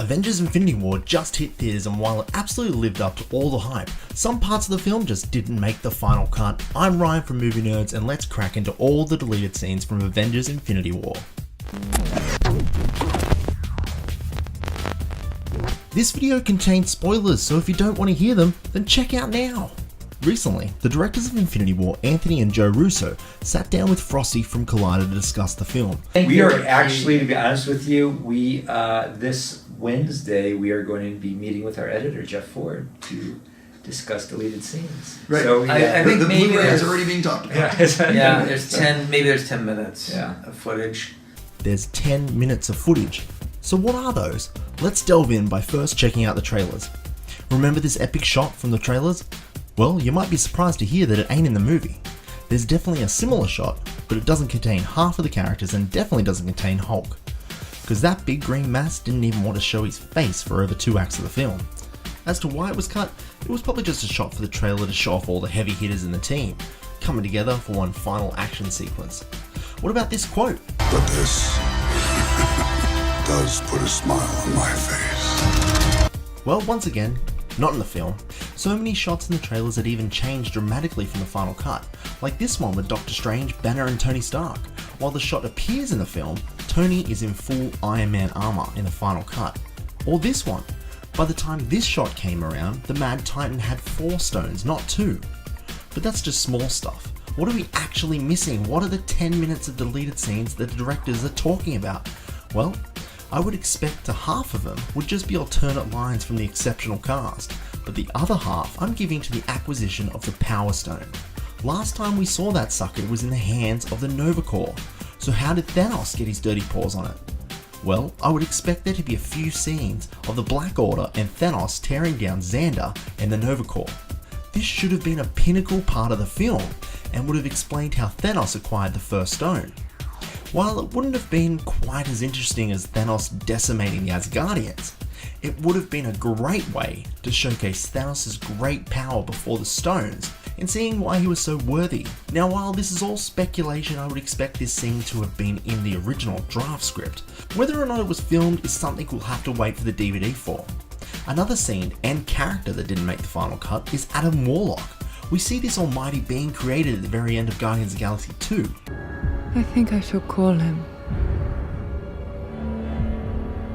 Avengers Infinity War just hit theaters, and while it absolutely lived up to all the hype, some parts of the film just didn't make the final cut. I'm Ryan from Movie Nerds, and let's crack into all the deleted scenes from Avengers Infinity War. This video contains spoilers, so if you don't want to hear them, then check out now. Recently, the directors of Infinity War, Anthony and Joe Russo, sat down with Frosty from Collider to discuss the film. We are actually, to be honest with you, this Wednesday we are going to be meeting with our editor Jeff Ford to discuss deleted scenes. Right. So I think the Blu-ray is already being talked about. Yeah, there's 10 minutes of footage. There's 10 minutes of footage. So what are those? Let's delve in by first checking out the trailers. Remember this epic shot from the trailers? Well, you might be surprised to hear that it ain't in the movie. There's definitely a similar shot, but it doesn't contain half of the characters and definitely doesn't contain Hulk. Because that big green mass didn't even want to show his face for over 2 acts of the film. As to why it was cut, it was probably just a shot for the trailer to show off all the heavy hitters in the team, coming together for one final action sequence. What about this quote? But this does put a smile on my face. Well, once again, not in the film. So many shots in the trailers that even changed dramatically from the final cut, like this one with Doctor Strange, Banner and Tony Stark. While the shot appears in the film, Tony is in full Iron Man armor in the final cut. Or this one. By the time this shot came around, the Mad Titan had 4 stones, not 2. But that's just small stuff. What are we actually missing? What are the 10 minutes of deleted scenes that the directors are talking about? Well, I would expect half of them would just be alternate lines from the exceptional cast, but the other half I'm giving to the acquisition of the Power Stone. Last time we saw that sucker was in the hands of the Nova Corps, so how did Thanos get his dirty paws on it? Well, I would expect there to be a few scenes of the Black Order and Thanos tearing down Xander and the Nova Corps. This should have been a pinnacle part of the film, and would have explained how Thanos acquired the first stone. While it wouldn't have been quite as interesting as Thanos decimating the Asgardians, it would have been a great way to showcase Thanos' great power before the stones and seeing why he was so worthy. Now, while this is all speculation, I would expect this scene to have been in the original draft script. Whether or not it was filmed is something we'll have to wait for the DVD for. Another scene and character that didn't make the final cut is Adam Warlock. We see this almighty being created at the very end of Guardians of the Galaxy 2. I think I shall call him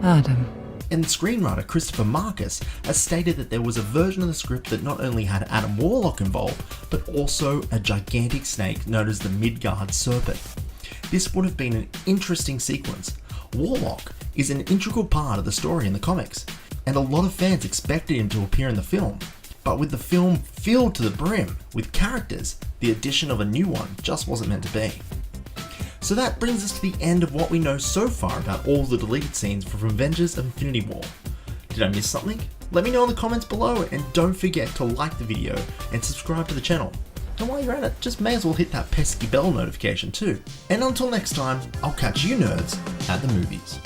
Adam. And screenwriter Christopher Marcus has stated that there was a version of the script that not only had Adam Warlock involved, but also a gigantic snake known as the Midgard Serpent. This would have been an interesting sequence. Warlock is an integral part of the story in the comics, and a lot of fans expected him to appear in the film. But with the film filled to the brim with characters, the addition of a new one just wasn't meant to be. So that brings us to the end of what we know so far about all the deleted scenes from Avengers Infinity War. Did I miss something? Let me know in the comments below, and don't forget to like the video and subscribe to the channel. And while you're at it, just may as well hit that pesky bell notification too. And until next time, I'll catch you nerds at the movies.